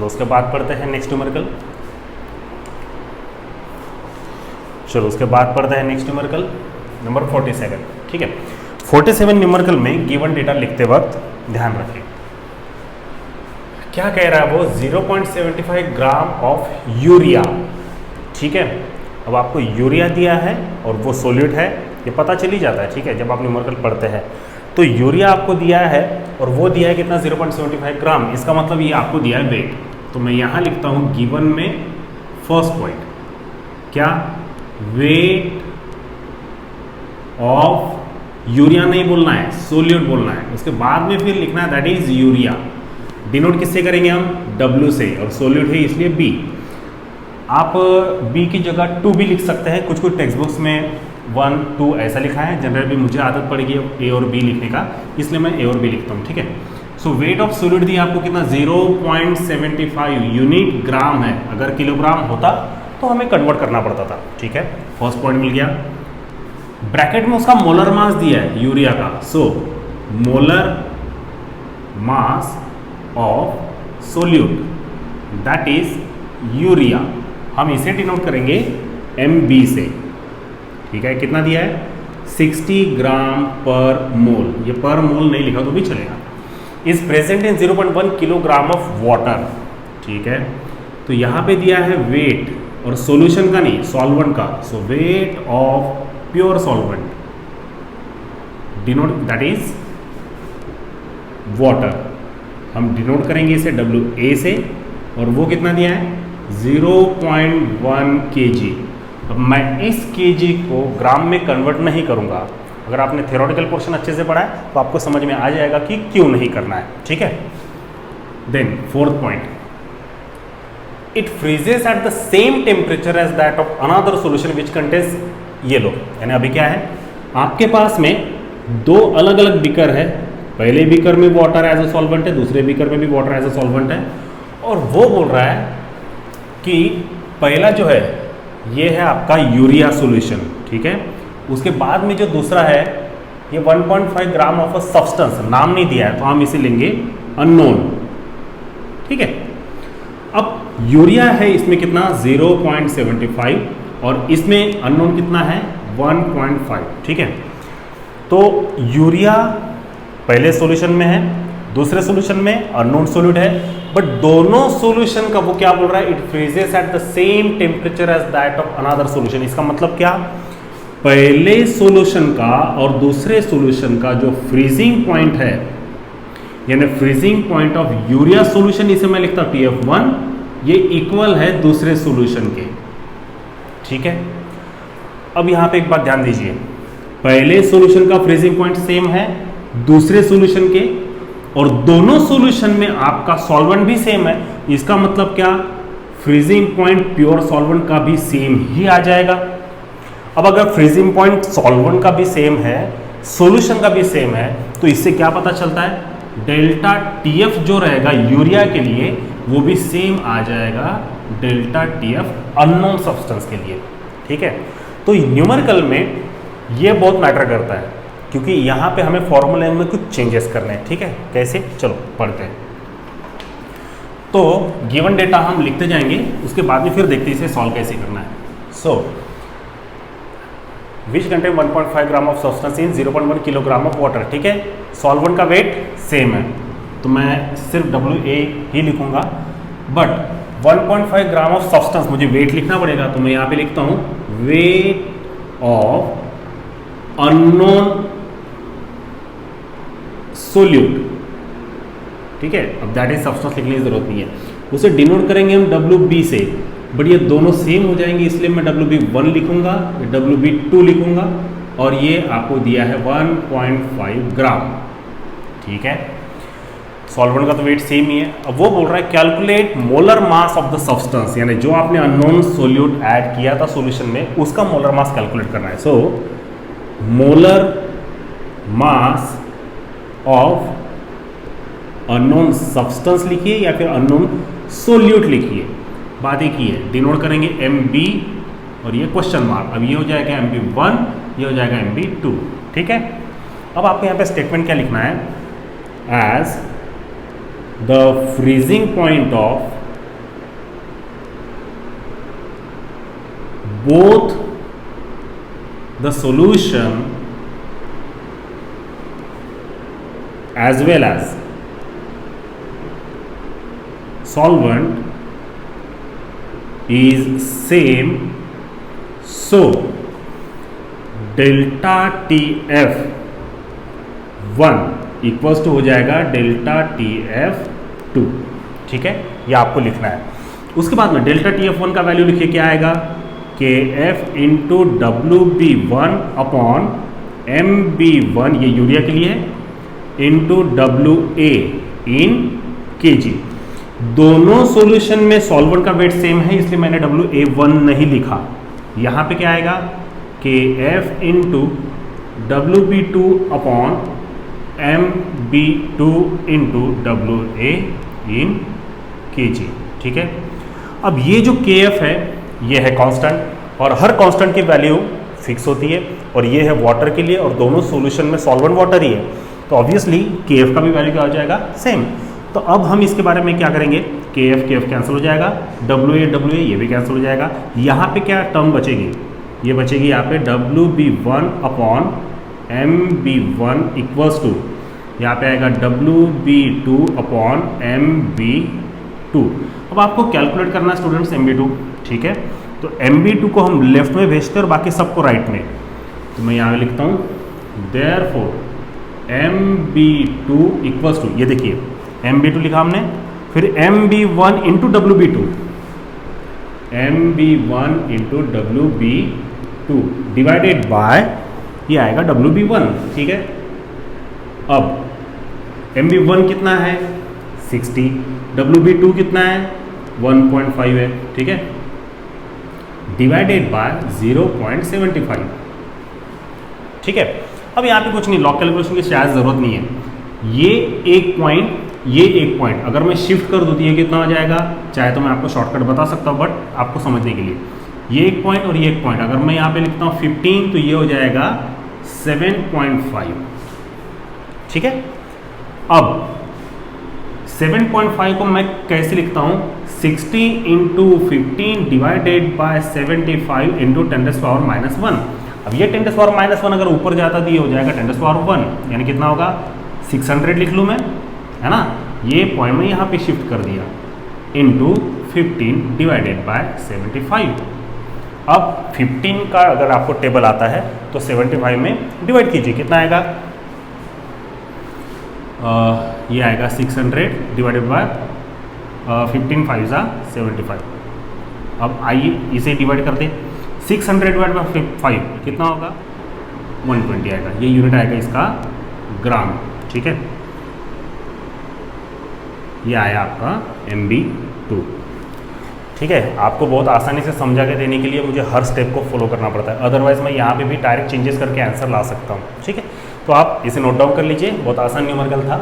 चलो उसके बाद पढ़ते हैं नेक्स्ट न्यूमेरिकल। Numerical number 47। ठीक है, 47 न्यूमेरिकल में गिवन डेटा लिखते वक्त ध्यान रखें क्या कह रहा है वो, 0.75 ग्राम ऑफ यूरिया। ठीक है, अब आपको यूरिया दिया है और वो सॉल्यूट है, ये पता चल ही जाता है। ठीक है, जब आप न्यूमेरिकल पढ़ते हैं तो यूरिया आपको दिया है और वो दिया है कितना, 0.75 ग्राम। इसका मतलब ये आपको दिया है वेट। तो मैं यहाँ लिखता हूँ गिवन में फर्स्ट पॉइंट क्या, वेट ऑफ यूरिया नहीं बोलना है, सोल्यूट बोलना है। उसके बाद में फिर लिखना है दैट इज यूरिया। डिनोट किससे करेंगे हम, W से, और सोल्यूट है इसलिए B। आप B की जगह 2 भी लिख सकते हैं, कुछ कुछ टेक्स्ट बुक्स में 1 2 ऐसा लिखा है। जनरल भी मुझे आदत पड़ेगी A और B लिखने का, इसलिए मैं A और B लिखता हूँ। ठीक है, सो वेट ऑफ सोल्यूट दिया आपको कितना, 0.75 यूनिट ग्राम है। अगर किलोग्राम होता तो हमें कन्वर्ट करना पड़ता था। ठीक है, फर्स्ट पॉइंट मिल गया। ब्रैकेट में उसका मोलर मास दिया है यूरिया का, so molar mass of solute that is urea, हम इसे डिनोट करेंगे MB से। ठीक है, कितना दिया है, 60 ग्राम पर मोल। ये पर मोल नहीं लिखा तो भी चलेगा। Is present in 0.1 kilogram of water. ठीक है, तो यहाँ पे दिया है वेट, और सॉल्यूशन का नहीं, सॉल्वेंट का। So weight of pure solvent denote that is water, हम डिनोट करेंगे इसे WA से, और वो कितना दिया है, 0.1 kg। अब मैं इस kg को ग्राम में कन्वर्ट नहीं करूंगा। अगर आपने थ्योरेटिकल पोर्शन अच्छे से पढ़ा है तो आपको समझ में आ जाएगा कि क्यों नहीं करना है। ठीक है, then fourth point, it freezes at the same temperature as that of another solution which contains yellow. यानी अभी क्या है, आपके पास में 2 अलग अलग बीकर है, पहले बीकर में वाटर एज अ सॉल्वेंट है, दूसरे बीकर में भी वाटर एज अ सॉल्वेंट है, और वो बोल रहा है कि पहला जो है ये है आपका यूरिया सॉल्यूशन। ठीक है, उसके बाद में जो दूसरा है ये 1.5 ग्राम ऑफ अ सब्सटेंस, नाम नहीं दिया है तो हम इसे लेंगे अननोन। ठीक है, अब यूरिया है इसमें कितना, 0.75, और इसमें अननोन कितना है, 1.5। ठीक है, तो यूरिया पहले सॉल्यूशन में है, दूसरे सॉल्यूशन में अननोन सॉल्यूट है, बट दोनों सॉल्यूशन का वो क्या बोल रहा है, it freezes at the same temperature as that of another solution. इसका मतलब क्या, पहले सॉल्यूशन का और दूसरे सॉल्यूशन का जो फ्रीजिंग पॉइंट है, यानी freezing point of urea solution, इसे मैं लिखता हूं TF1, ये इक्वल है दूसरे सॉल्यूशन के। ठीक है, अब यहां पे एक बात ध्यान दीजिए, पहले सॉल्यूशन का फ्रीजिंग पॉइंट सेम है दूसरे सॉल्यूशन के, और दोनों सॉल्यूशन में आपका सॉल्वेंट भी सेम है। इसका मतलब क्या, फ्रीजिंग पॉइंट प्योर सॉल्वेंट का भी सेम ही आ जाएगा। अब अगर फ्रीजिंग पॉइंट सॉल्वेंट का भी सेम है, सॉल्यूशन का भी सेम है, तो इससे क्या पता चलता है, डेल्टा TF जो रहेगा यूरिया के लिए वो भी सेम आ जाएगा डेल्टा TF अननोन सब्सटेंस के लिए। ठीक है, तो न्यूमेरिकल में ये बहुत मैटर करता है, क्योंकि यहाँ पे हमें फॉर्मूले में कुछ चेंजेस करने हैं। ठीक है, कैसे, चलो पढ़ते हैं। तो गिवन डेटा हम लिखते जाएंगे, उसके बाद में फिर देखते हैं इसे सॉल्व कैसे करना है। So which contain 1.5 gram of substance in 0.1 kilogram of water. ठीक है, सॉल्वेंट का वेट सेम है, तो मैं सिर्फ WA ही लिखूंगा, बट 1.5 ग्राम ऑफ सब्सटेंस मुझे वेट लिखना पड़ेगा, तो मैं यहाँ पे लिखता हूँ वेट ऑफ अननोन सोल्यूट। ठीक है, अब दैट इज सब्सटेंस लिखने की जरूरत नहीं है, उसे डिनोट करेंगे हम WB से, बट ये दोनों सेम हो जाएंगे, इसलिए मैं WB1 लिखूंगा, WB2 लिखूंगा, और ये आपको दिया है 1.5 ग्राम। ठीक है, सॉल्वेंट का तो वेट सेम ही है। अब वो बोल रहा है calculate molar mass of the substance, यानी जो आपने अननोन सोल्यूट ऐड किया था सॉल्यूशन में, उसका मोलर मास कैलकुलेट करना है। So molar mass of unknown substance लिखिए या फिर अननोन सोल्यूट लिखिए, बात एक ही है। डिनोट करेंगे MB और ये क्वेश्चन मार्क, अब ये हो जाएगा MB1, ये हो जाएगा MB2। ठीक है, अब आपको यहाँ पे स्टेटमेंट क्या लिखना है, as the freezing point of both the solution as well as solvent is same, so delta TF 1 equals to हो जाएगा डेल्टा TF 2। ठीक है, ये आपको लिखना है। उसके बाद में डेल्टा TF 1 का वैल्यू लिखिए, क्या आएगा, KF into WB1 upon MB1, ये यूरिया के लिए है, इंटू WA इन kg। दोनों सॉल्यूशन में सॉल्वेंट का वेट सेम है, इसलिए मैंने WA1 नहीं लिखा। यहाँ पे क्या आएगा, KF into WB2 upon MB2 into WA इन kg। ठीक है, अब ये जो KF है ये है कांस्टेंट, और हर कांस्टेंट की वैल्यू फिक्स होती है, और ये है वाटर के लिए, और दोनों सॉल्यूशन में सॉल्वेंट वाटर ही है, तो ऑब्वियसली KF का भी वैल्यू क्या हो जाएगा, सेम। तो अब हम इसके बारे में क्या करेंगे, KF कैंसिल हो जाएगा, WA ये भी कैंसिल हो जाएगा। यहाँ पे क्या टर्म बचेगी, ये बचेगी यहाँ पे WB1 upon MB1 equals to, यहाँ पे आएगा WB2 अपॉन MB2। अब आपको कैलकुलेट करना है स्टूडेंट्स MB2। ठीक है, तो MB2 को हम लेफ्ट में भेजते हैं और बाकी सबको राइट में। तो मैं यहाँ लिखता हूँ देयरफॉर MB2 इक्वल्स टू, ये देखिए MB2 लिखा हमने, फिर MB1 into WB2, MB1 into WB2 divided by, ये आएगा WB1। ठीक है, अब MB1 कितना है 60, WB2 कितना है 1.5 है। ठीक है, डिवाइडेड बाय 0.75। ठीक है, अब यहाँ पे कुछ नहीं, लॉग कैलकुलेशन की शायद ज़रूरत नहीं है। ये एक पॉइंट, ये एक पॉइंट अगर मैं शिफ्ट कर दूँ तो ये कितना हो जाएगा, चाहे तो मैं आपको शॉर्टकट बता सकता हूँ, बट आपको समझने के लिए ये एक पॉइंट और ये एक पॉइंट, अगर मैं यहाँ पे लिखता हूँ 15 तो ये हो जाएगा 7.5। ठीक है, अब 7.5 को मैं कैसे लिखता हूँ, 60 इंटू 15 डिवाइडेड बाय 75 इंटू 10⁻⁻1। अब ये 10⁻⁻1 अगर ऊपर जाता तो ये हो जाएगा 10⁻1, यानी कितना होगा 600 लिख लूँ मैं, है ना। ये पॉइंट में यहाँ पे शिफ्ट कर दिया, इंटू 15 डिवाइडेड बाय 75। अब 15 का अगर आपको टेबल आता है तो 75 में डिवाइड कीजिए, कितना आएगा, ये आएगा 600 डिवाइडेड बाय 15 5 75। अब आइए इसे डिवाइड कर दें, 600 डिवाइड बाय 5 कितना होगा 120 आएगा, ये यूनिट आएगा इसका ग्राम। ठीक है, ये आया आपका MB2। ठीक है, आपको बहुत आसानी से समझा के देने के लिए मुझे हर स्टेप को फॉलो करना पड़ता है, अदरवाइज मैं यहाँ पे भी डायरेक्ट चेंजेस करके आंसर ला सकता हूँ। ठीक है, तो आप इसे नोट डाउन कर लीजिए, बहुत आसान न्यूमेरिकल था।